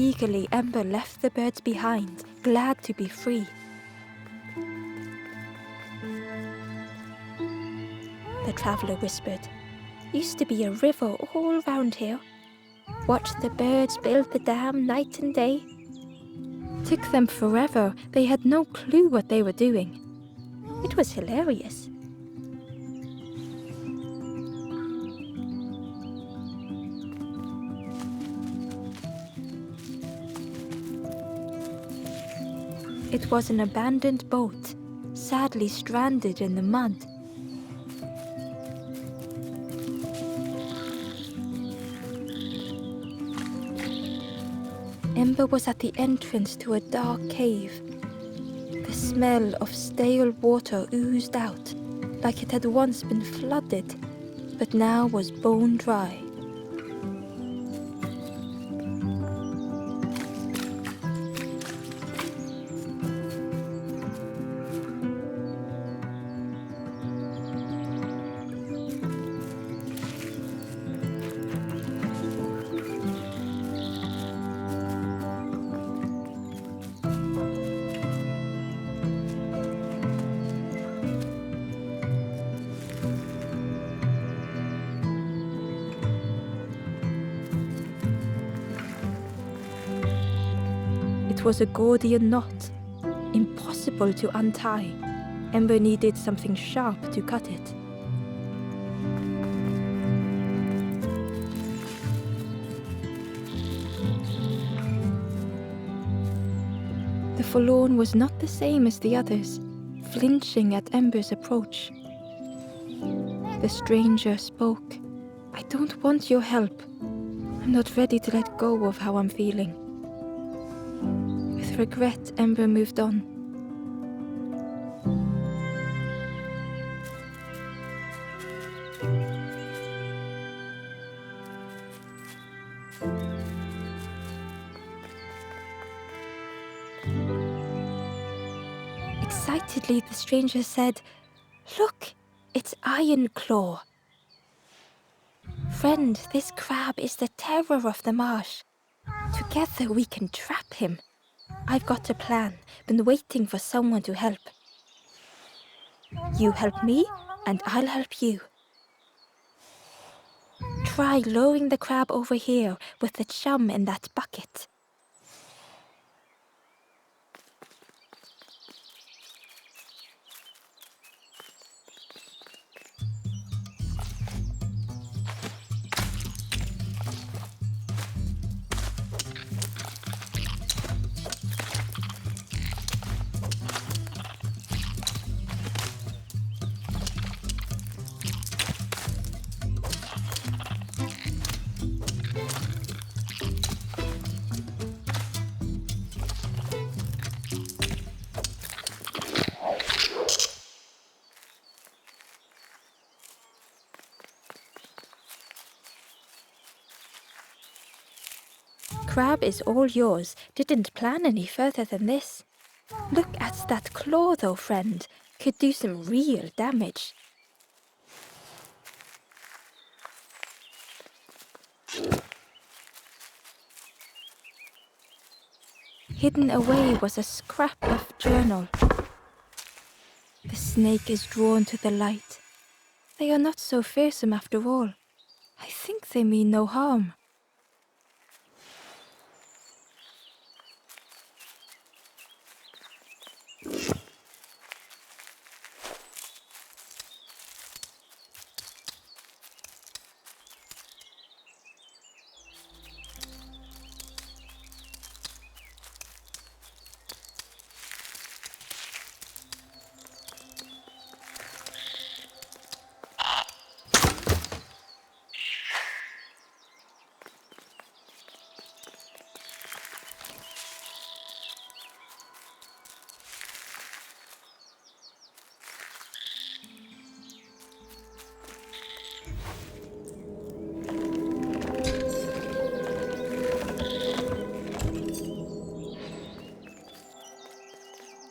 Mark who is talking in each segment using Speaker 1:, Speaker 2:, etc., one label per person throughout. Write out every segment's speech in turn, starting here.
Speaker 1: Eagerly, Ember left the birds behind, glad to be free. The traveller whispered, "Used to be a river all round here. Watched the birds build the dam night and day. Took them forever, they had no clue what they were doing. It was hilarious." It was an abandoned boat, sadly stranded in the mud. Ember was at the entrance to a dark cave. The smell of stale water oozed out, like it had once been flooded, but now was bone dry. It was a Gordian knot, impossible to untie. Ember needed something sharp to cut it. The forlorn was not the same as the others, flinching at Ember's approach. The stranger spoke. "I don't want your help. I'm not ready to let go of how I'm feeling." With regret, Ember moved on. Excitedly, the stranger said, "Look, it's Iron Claw. Friend, this crab is the terror of the marsh. Together we can trap him. I've got a plan, been waiting for someone to help. You help me, and I'll help you. Try lowering the crab over here with the chum in that bucket." Crab is all yours. Didn't plan any further than this. Look at that claw though, friend. Could do some real damage. Hidden away was a scrap of journal. The snake is drawn to the light. They are not so fearsome after all. I think they mean no harm.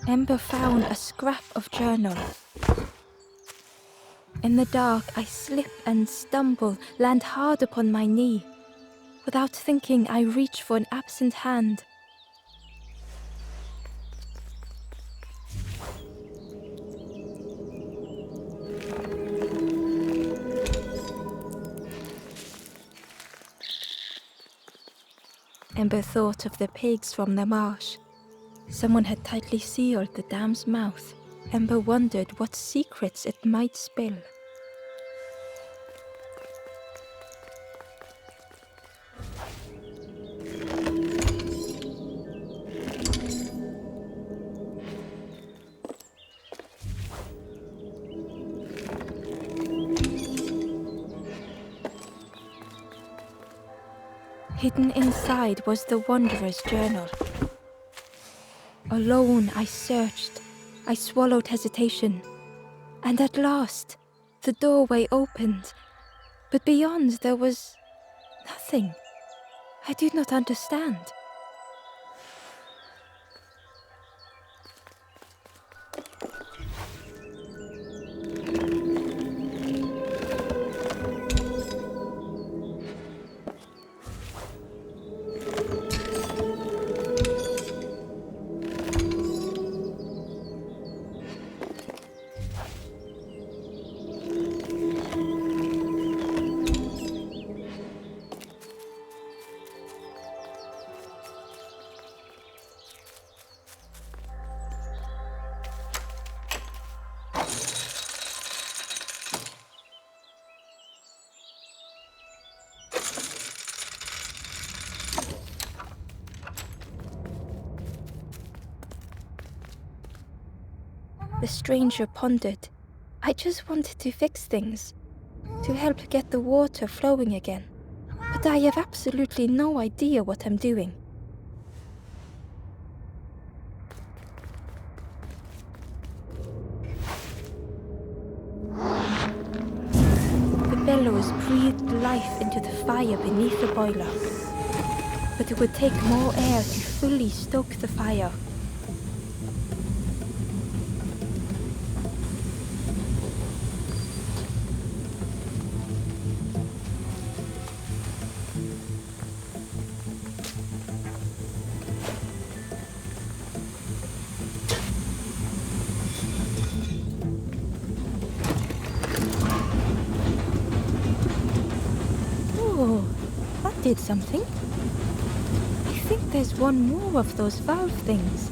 Speaker 1: Ember found a scrap of journal. In the dark, I slip and stumble, land hard upon my knee. Without thinking, I reach for an absent hand. Ember thought of the pigs from the marsh. Someone had tightly sealed the dam's mouth. Ember wondered what secrets it might spill. Hidden inside was the Wanderer's journal. Alone I searched. I swallowed hesitation. And at last, the doorway opened. But beyond there was nothing. I did not understand. The stranger pondered. I just wanted to fix things, to help get the water flowing again. But I have absolutely no idea what I'm doing. The bellows breathed life into the fire beneath the boiler. But it would take more air to fully stoke the fire. Oh, that did something. I think there's one more of those valve things.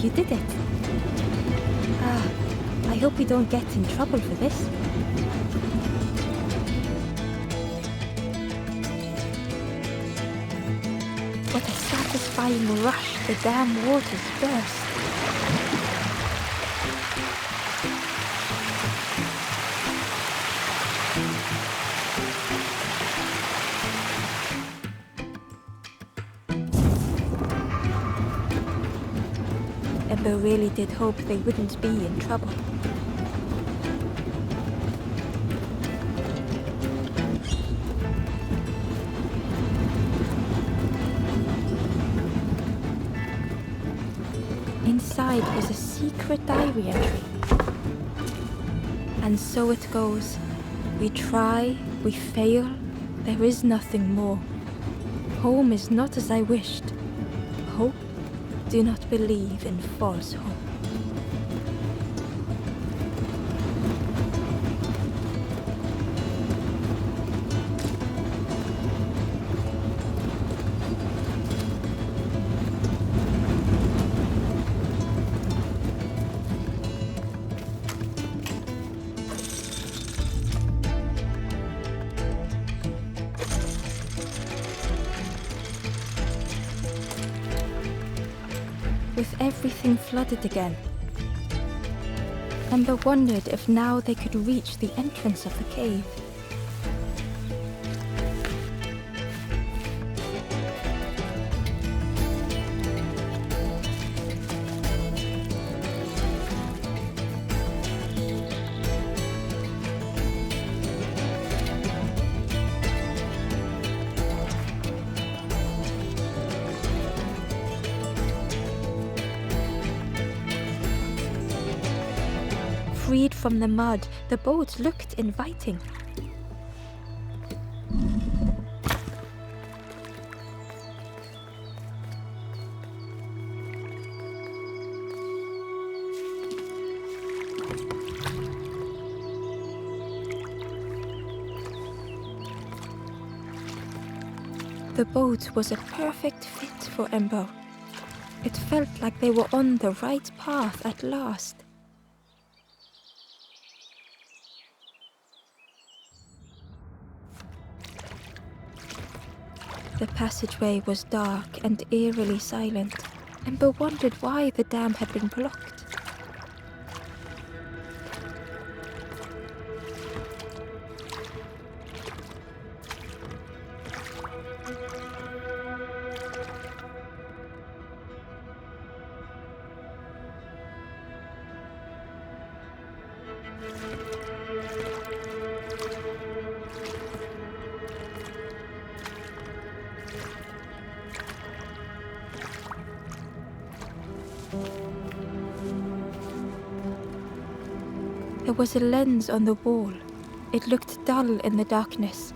Speaker 1: You did it. I hope we don't get in trouble for this. What a satisfying rush the dam waters burst. Ember really did hope they wouldn't be in trouble. Inside was a secret diary entry. And so it goes. We try, we fail, there is nothing more. Home is not as I wished. Hope? Do not believe in false hope. with everything flooded again. Ember wondered if now they could reach the entrance of the cave. Freed from the mud, the boat looked inviting. The boat was a perfect fit for Ember. It felt like they were on the right path at last. The passageway was dark and eerily silent. Ember wondered why the dam had been blocked. There was a lens on the wall. It looked dull in the darkness.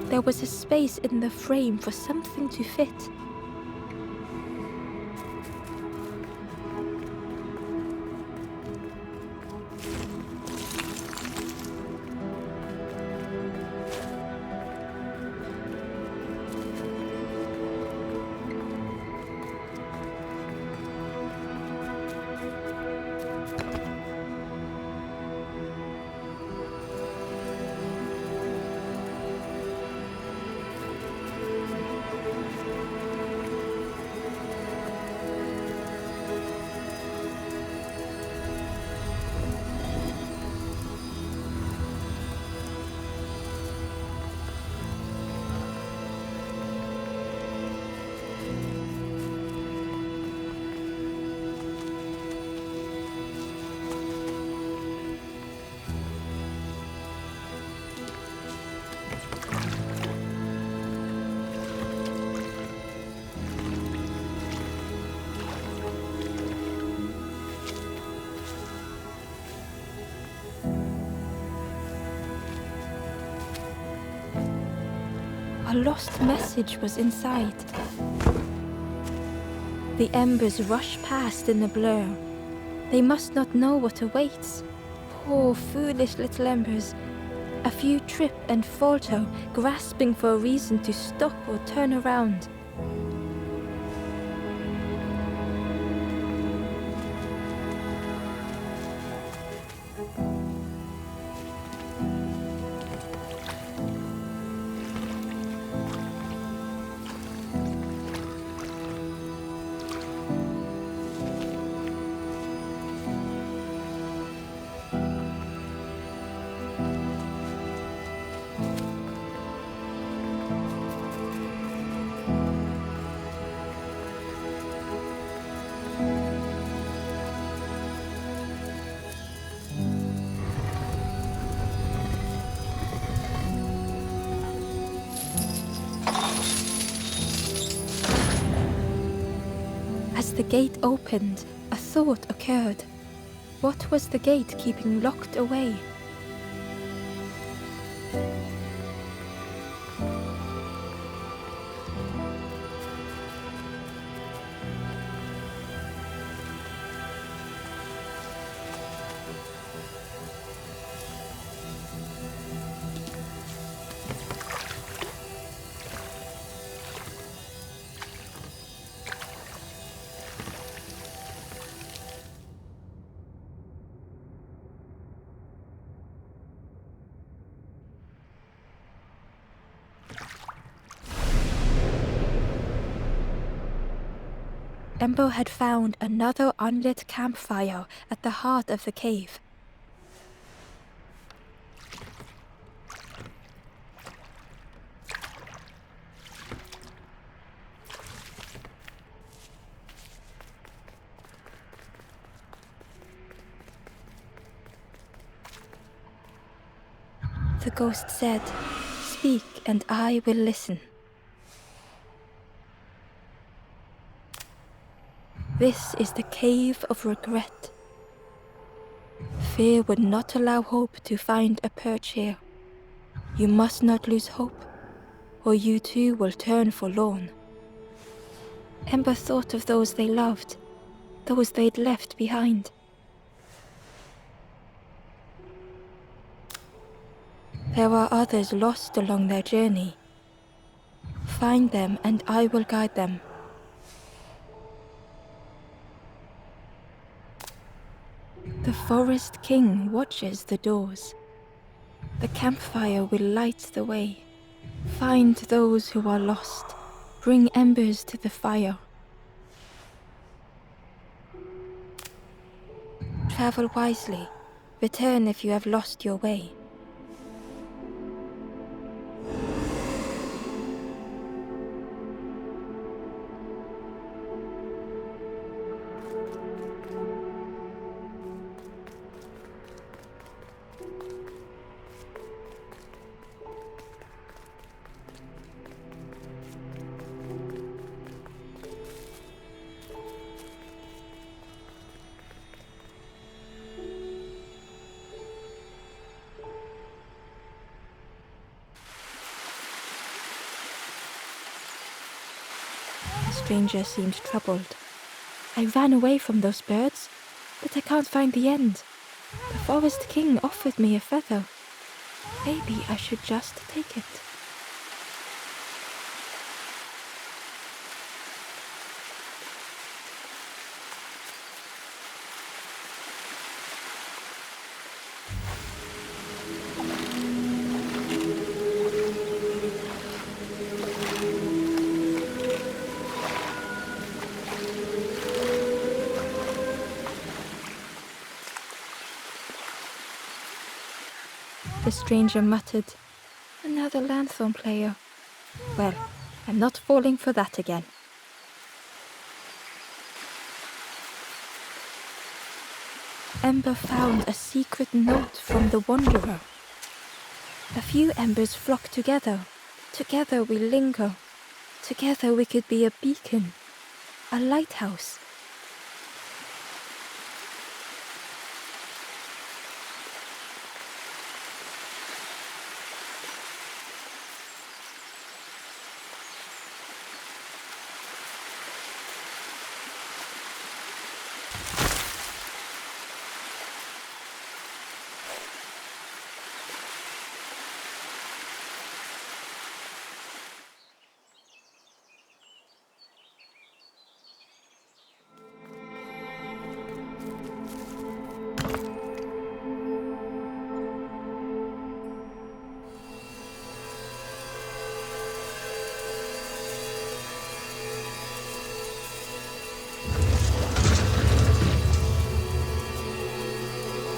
Speaker 1: There was a space in the frame for something to fit. A lost message was inside. The embers rush past in the blur. They must not know what awaits. Poor, foolish little embers. A few trip and falter, grasping for a reason to stop or turn around. As the gate opened, a thought occurred. What was the gate keeping locked away? Ember had found another unlit campfire at the heart of the cave. The ghost said, "Speak and I will listen." This is the cave of regret. Fear would not allow hope to find a perch here. You must not lose hope, or you too will turn forlorn. Ember thought of those they loved, those they'd left behind. There are others lost along their journey. Find them and I will guide them. The Forest King watches the doors. The campfire will light the way. Find those who are lost. Bring embers to the fire. Travel wisely. Return if you have lost your way. The stranger seemed troubled. "I ran away from those birds, but I can't find the end. The Forest King offered me a feather. Maybe I should just take it." The stranger muttered, "Another lanthorn player. Well, I'm not falling for that again." Ember found a secret note from the wanderer. A few embers flock together. Together we linger. Together we could be a beacon, a lighthouse.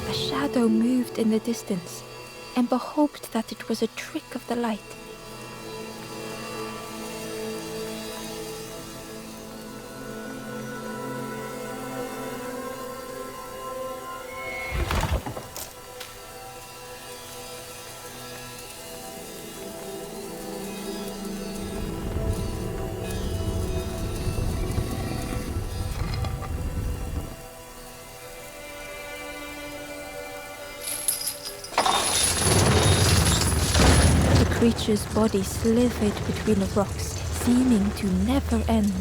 Speaker 1: A shadow moved in the distance. Ember hoped that it was a trick of the light. The creature's body slithered between the rocks, seeming to never end.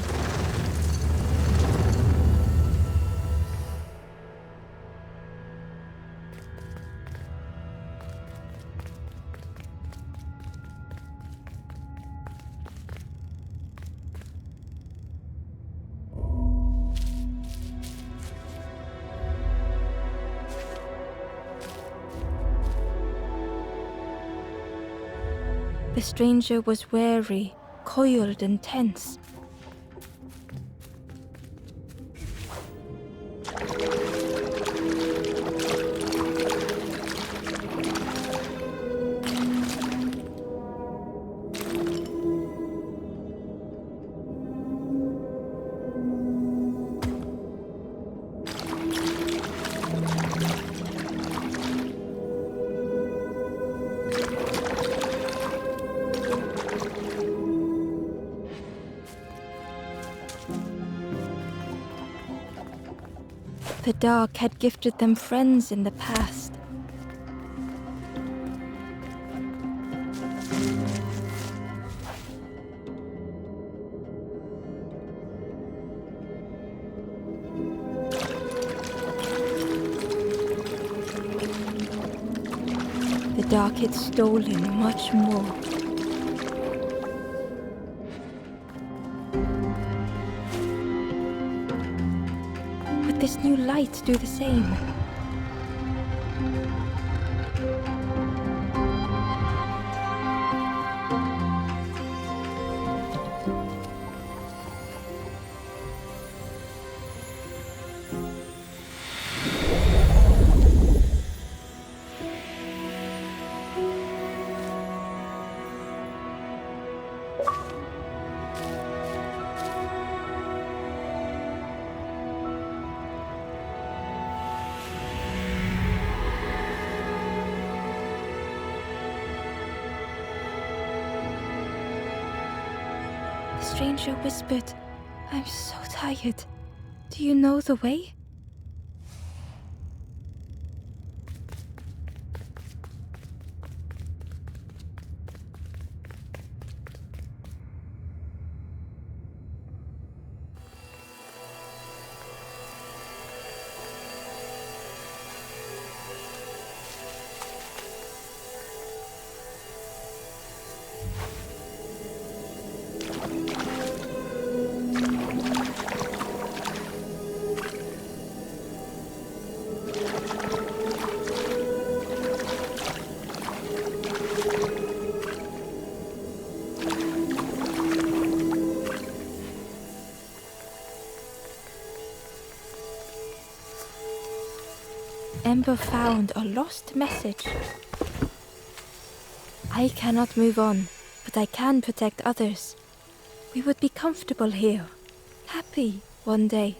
Speaker 1: The stranger was wary, coiled and tense. The dark had gifted them friends in the past. The dark had stolen much more. Would this new light do the same? The stranger whispered, "I'm so tired. Do you know the way?" Ember found a lost message. I cannot move on, but I can protect others. We would be comfortable here, happy one day.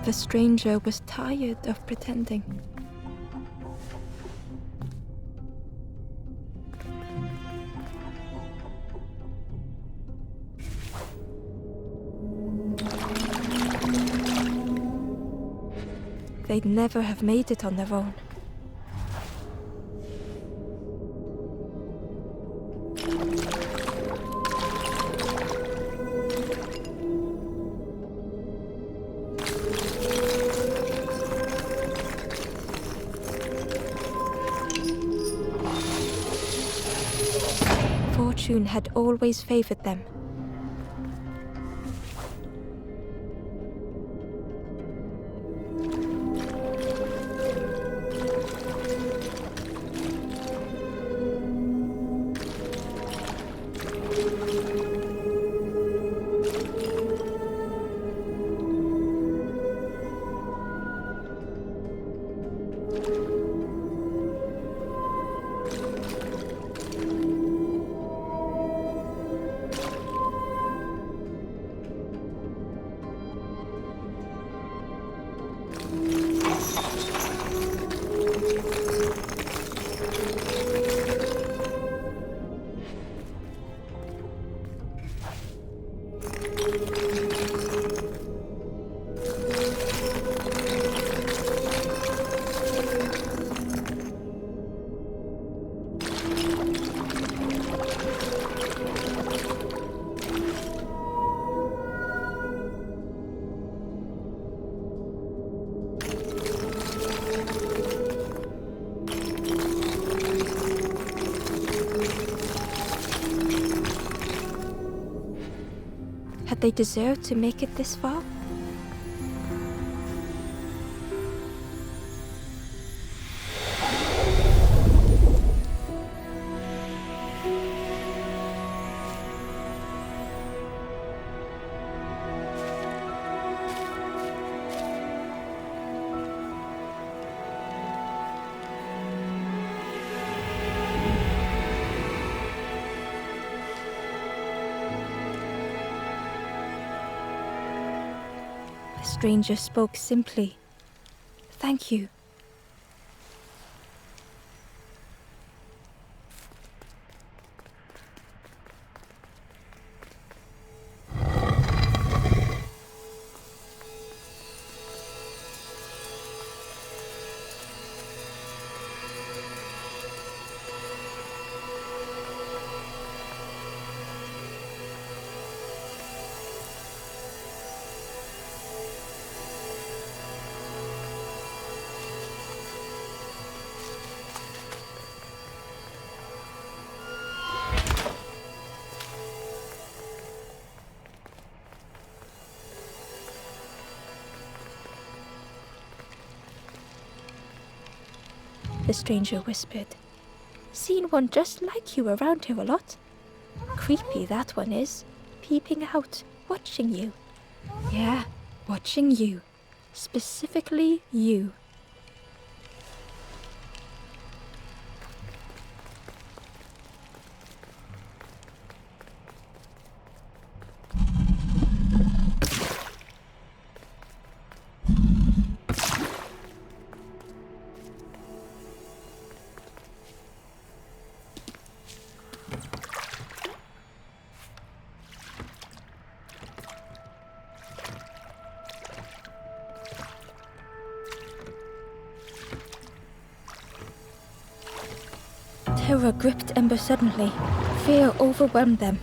Speaker 1: The stranger was tired of pretending. They'd never have made it on their own. Fortune had always favored them. Had they deserved to make it this far? stranger spoke simply. Thank you. The stranger whispered. Seen one just like you around here a lot. Creepy that one is. Peeping out, watching you. Yeah, watching you. Specifically you. Terror gripped Ember suddenly. Fear overwhelmed them.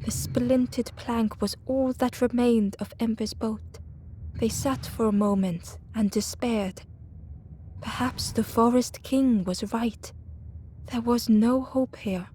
Speaker 1: The splintered plank was all that remained of Ember's boat. They sat for a moment and despaired. Perhaps the Forest King was right. There was no hope here.